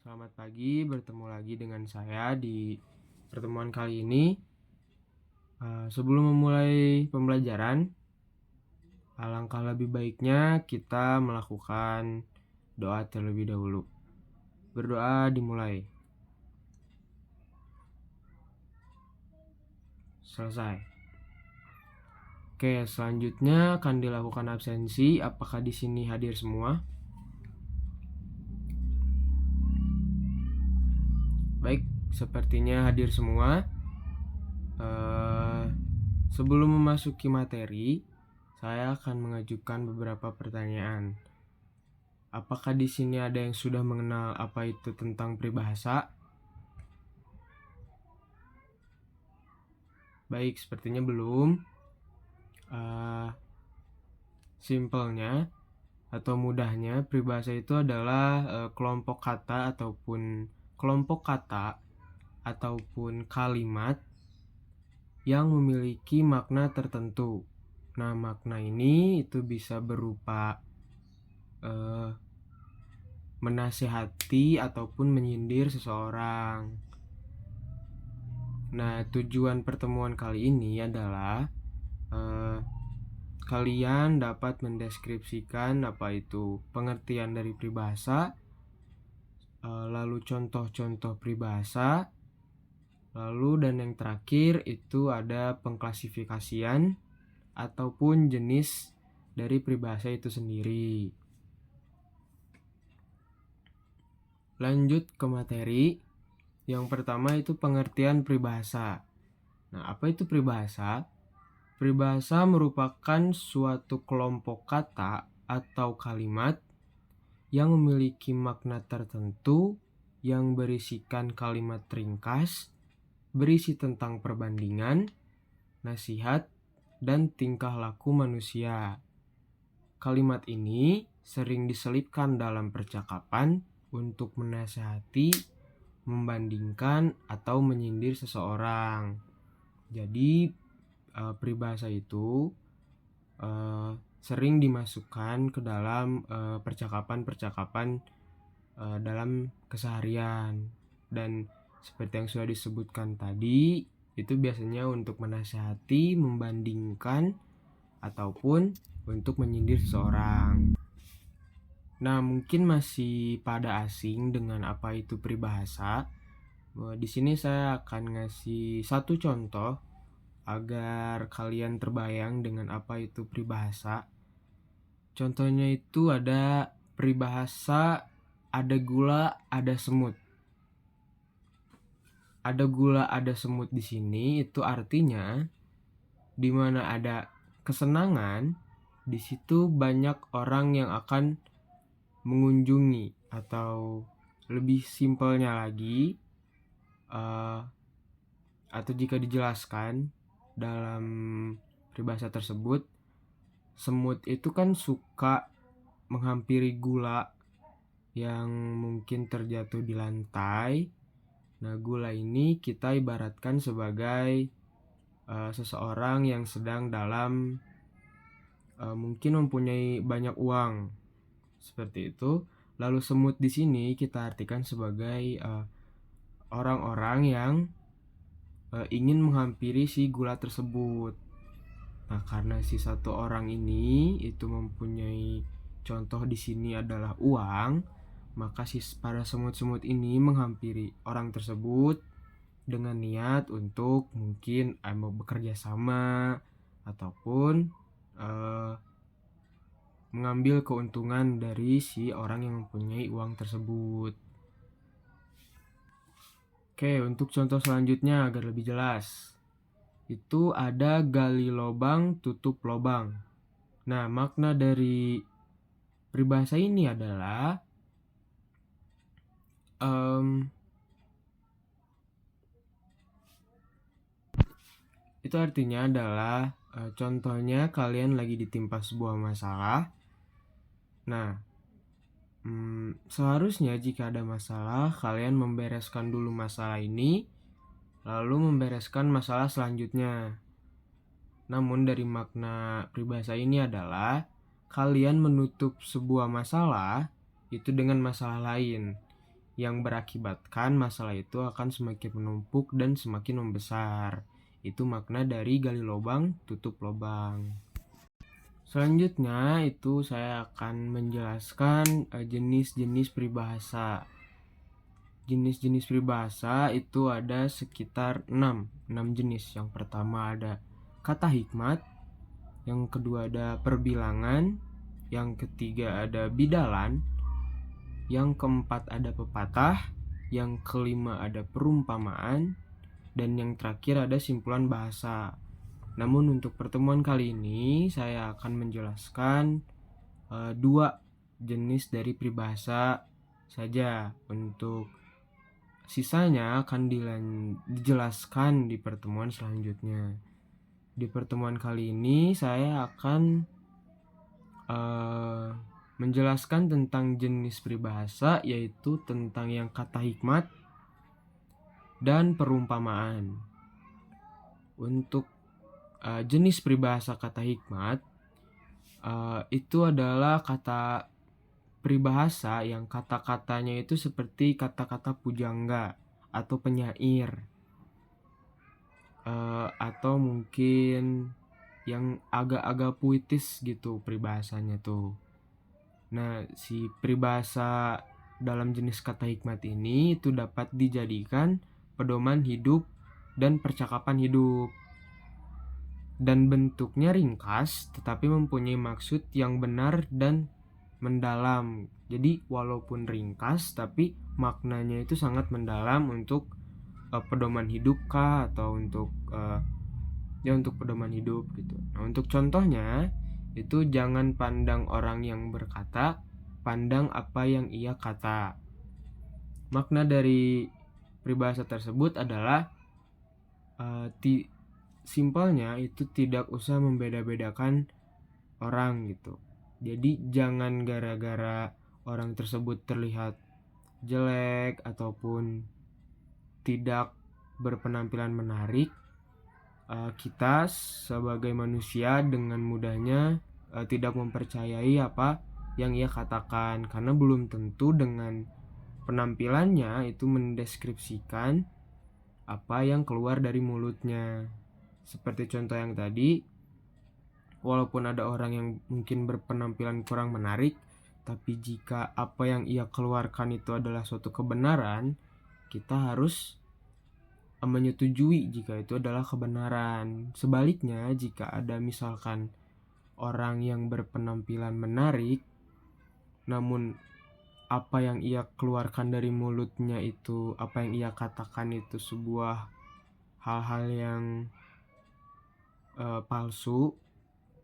Selamat pagi, bertemu lagi dengan saya di pertemuan kali ini. Sebelum memulai pembelajaran, alangkah lebih baiknya kita melakukan doa terlebih dahulu. Berdoa dimulai. Selesai. Oke, selanjutnya akan dilakukan absensi. Apakah di sini hadir semua? Baik, sepertinya hadir semua. Sebelum memasuki materi, saya akan mengajukan beberapa pertanyaan. Apakah di sini ada yang sudah mengenal apa itu tentang peribahasa? Baik, sepertinya belum. Simpelnya atau mudahnya, peribahasa itu adalah kelompok kata ataupun kalimat yang memiliki makna tertentu. Nah, makna ini itu bisa berupa menasehati ataupun menyindir seseorang. Nah, tujuan pertemuan kali ini adalah kalian dapat mendeskripsikan apa itu pengertian dari peribahasa, lalu contoh-contoh peribahasa, lalu dan yang terakhir itu ada pengklasifikasian ataupun jenis dari peribahasa itu sendiri. Lanjut ke materi. Yang pertama itu pengertian peribahasa. Nah, apa itu peribahasa? Peribahasa merupakan suatu kelompok kata atau kalimat yang memiliki makna tertentu yang berisikan kalimat ringkas, berisi tentang perbandingan, nasihat, dan tingkah laku manusia. Kalimat ini sering diselipkan dalam percakapan untuk menasihati, membandingkan, atau menyindir seseorang. Jadi peribahasa itu sering dimasukkan ke dalam percakapan-percakapan dalam keseharian, dan seperti yang sudah disebutkan tadi, itu biasanya untuk menasihati, membandingkan, ataupun untuk menyindir seseorang. Nah, mungkin masih pada asing dengan apa itu peribahasa. Di sini saya akan ngasih satu contoh agar kalian terbayang dengan apa itu peribahasa. Contohnya itu ada peribahasa ada gula, ada semut. Ada gula, ada semut di sini itu artinya di mana ada kesenangan, di situ banyak orang yang akan mengunjungi, atau lebih simpelnya lagi, atau jika dijelaskan dalam peribahasa tersebut, semut itu kan suka menghampiri gula yang mungkin terjatuh di lantai. Nah, gula ini kita ibaratkan sebagai seseorang yang sedang dalam mungkin mempunyai banyak uang, seperti itu. Lalu semut di sini kita artikan sebagai orang-orang yang ingin menghampiri si gula tersebut. Nah, karena si satu orang ini itu mempunyai contoh di sini adalah uang, maka si para semut-semut ini menghampiri orang tersebut dengan niat untuk mungkin mau bekerja sama ataupun mengambil keuntungan dari si orang yang mempunyai uang tersebut. Oke, untuk contoh selanjutnya agar lebih jelas, itu ada gali lobang, tutup lobang. Nah, makna dari peribahasa ini adalah itu artinya adalah contohnya kalian lagi ditimpa sebuah masalah. Nah, seharusnya jika ada masalah, kalian membereskan dulu masalah ini, lalu membereskan masalah selanjutnya. Namun dari makna peribahasa ini adalah kalian menutup sebuah masalah itu dengan masalah lain, yang berakibatkan masalah itu akan semakin menumpuk dan semakin membesar. Itu makna dari gali lubang, tutup lubang. Selanjutnya itu saya akan menjelaskan jenis-jenis peribahasa. Jenis-jenis peribahasa itu ada sekitar 6 jenis. Yang pertama ada kata hikmat, yang kedua ada perbilangan, yang ketiga ada bidalan, yang keempat ada pepatah, yang kelima ada perumpamaan, dan yang terakhir ada simpulan bahasa. Namun untuk pertemuan kali ini saya akan menjelaskan 2 jenis dari peribahasa saja. Untuk sisanya akan dijelaskan di pertemuan selanjutnya. Di pertemuan kali ini saya akan menjelaskan tentang jenis peribahasa, yaitu tentang yang kata hikmat dan perumpamaan. Untuk jenis peribahasa kata hikmat itu adalah kata peribahasa yang kata-katanya itu seperti kata-kata pujangga atau penyair, atau mungkin yang agak-agak puitis gitu peribahasanya tuh. Nah, si peribahasa dalam jenis kata hikmat ini itu dapat dijadikan pedoman hidup dan percakapan hidup. Dan bentuknya ringkas tetapi mempunyai maksud yang benar dan mendalam. Jadi walaupun ringkas tapi maknanya itu sangat mendalam untuk pedoman hidup kah, atau untuk untuk pedoman hidup gitu. Nah, untuk contohnya itu jangan pandang orang yang berkata, pandang apa yang ia kata. Makna dari peribahasa tersebut adalah simpelnya itu tidak usah membeda-bedakan orang gitu. Jadi jangan gara-gara orang tersebut terlihat jelek ataupun tidak berpenampilan menarik, kita sebagai manusia dengan mudahnya tidak mempercayai apa yang ia katakan, karena belum tentu dengan penampilannya itu mendeskripsikan apa yang keluar dari mulutnya. Seperti contoh yang tadi, walaupun ada orang yang mungkin berpenampilan kurang menarik, tapi jika apa yang ia keluarkan itu adalah suatu kebenaran, kita harus menyetujui jika itu adalah kebenaran. Sebaliknya, jika ada misalkan orang yang berpenampilan menarik, namun apa yang ia keluarkan dari mulutnya itu, apa yang ia katakan itu sebuah hal-hal yang palsu,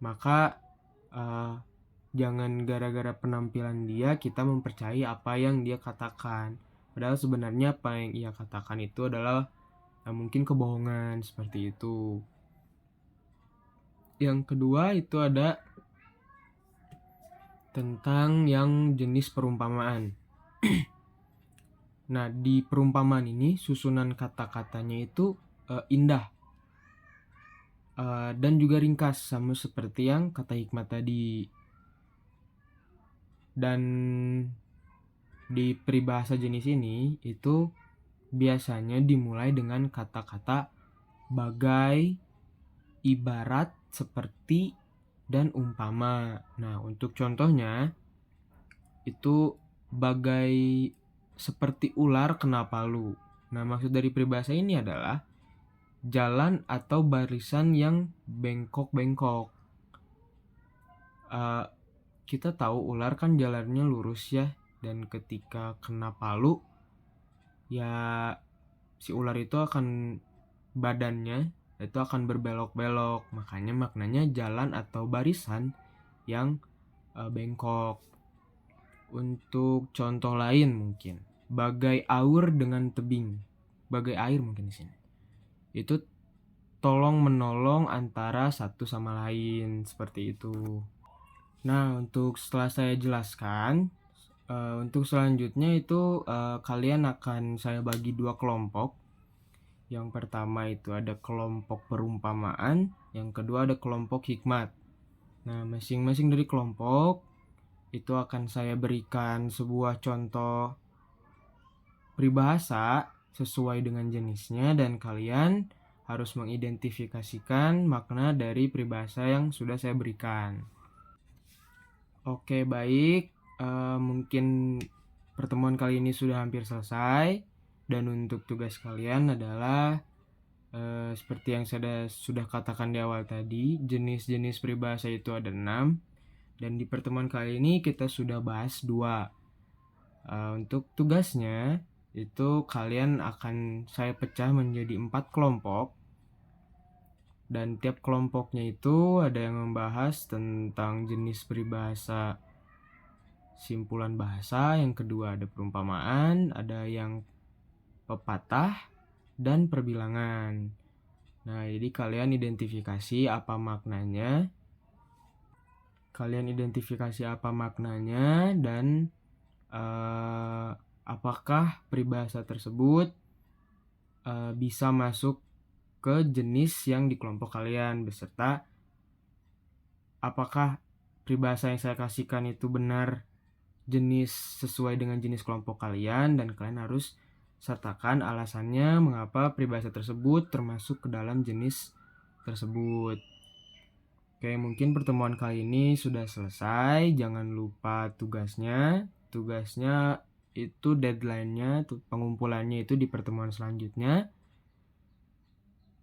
maka jangan gara-gara penampilan dia kita mempercayai apa yang dia katakan. Padahal sebenarnya apa yang ia katakan itu adalah mungkin kebohongan, seperti itu. Yang kedua itu ada tentang yang jenis perumpamaan. Nah, di perumpamaan ini susunan kata-katanya itu indah dan juga ringkas, sama seperti yang kata hikmat tadi. Dan di peribahasa jenis ini itu biasanya dimulai dengan kata-kata bagai, ibarat, seperti, dan umpama. Nah, untuk contohnya itu bagai seperti ular kena palu. Nah, maksud dari peribahasa ini adalah jalan atau barisan yang bengkok-bengkok. Kita tahu ular kan jalannya lurus ya, dan ketika kena palu ya si ular itu akan badannya itu akan berbelok-belok. Makanya maknanya jalan atau barisan yang bengkok. Untuk contoh lain mungkin bagai aur dengan tebing. Bagai air mungkin di sini. Itu tolong menolong antara satu sama lain, seperti itu. Nah, untuk setelah saya jelaskan, untuk selanjutnya itu kalian akan saya bagi 2 kelompok. Yang pertama itu ada kelompok perumpamaan, yang kedua ada kelompok hikmat. Nah, masing-masing dari kelompok itu akan saya berikan sebuah contoh peribahasa sesuai dengan jenisnya dan kalian harus mengidentifikasikan makna dari peribahasa yang sudah saya berikan. Oke, baik. Mungkin pertemuan kali ini sudah hampir selesai dan untuk tugas kalian adalah seperti yang saya sudah katakan di awal tadi, jenis-jenis peribahasa itu ada 6 dan di pertemuan kali ini kita sudah bahas 2. Untuk tugasnya itu kalian akan saya pecah menjadi 4 kelompok dan tiap kelompoknya itu ada yang membahas tentang jenis peribahasa simpulan bahasa, yang kedua ada perumpamaan, ada yang pepatah, dan perbilangan. Nah, jadi kalian identifikasi apa maknanya. Dan apakah peribahasa tersebut bisa masuk ke jenis yang di kelompok kalian, beserta apakah peribahasa yang saya kasihkan itu benar jenis sesuai dengan jenis kelompok kalian, dan kalian harus sertakan alasannya mengapa peribahasa tersebut termasuk ke dalam jenis tersebut. Oke, mungkin pertemuan kali ini sudah selesai. Jangan lupa tugasnya. Tugasnya itu deadline-nya, pengumpulannya itu di pertemuan selanjutnya.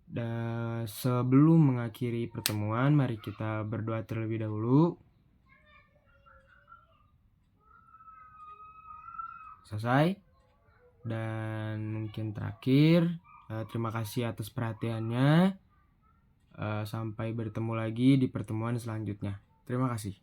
Dan sebelum mengakhiri pertemuan, mari kita berdoa terlebih dahulu. Selesai. Dan mungkin terakhir, terima kasih atas perhatiannya. Sampai bertemu lagi di pertemuan selanjutnya. Terima kasih.